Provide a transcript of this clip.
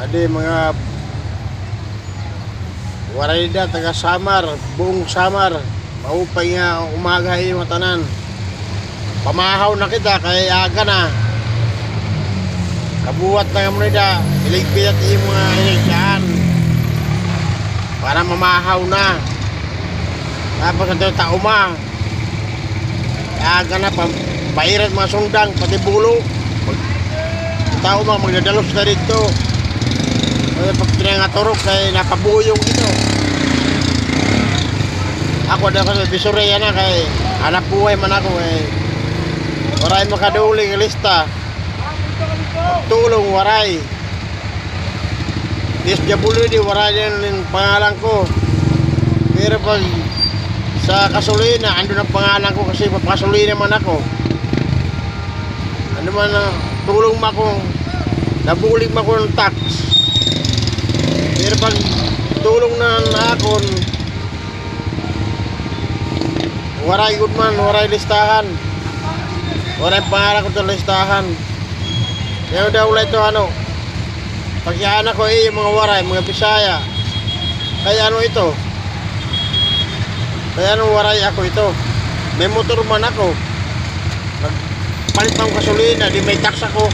Adi mga waray da taga Samar, buong Samar. Maupay nga umaga yung tanan. Pamahaw na kita kay aga na. Kabuhat na mo nida, iligpit yung mga iligyan. Para mamahaw na. Tapos ito tauma. Aga na pairat mga sundang pati bulo. Tao mga magdadalos na dito. Pag tinangaturok kay napabuyong ito. Ako daw kasi bisuraya na kay hanap buhay man ako eh. Waray makaduli ng lista. Tulong waray. Dis jabulo di waray din pangalan ko. Pero pag sa kasulina, ando ang pangalan ko kasi papasulina man ako. Ano man tulong mo ako, nabulig mo ako ng tax. Pero pag tulong na akon, waray good man, waray listahan. Waray pangalan ko sa listahan. Kaya daw ulit ito ano, pagkiyaan ako yung mga waray, mga Bisaya. Kaya ano ito? Kaya nung waray ako ito, may motor man ako. Nagpalit ng gasolina, di may tax ako.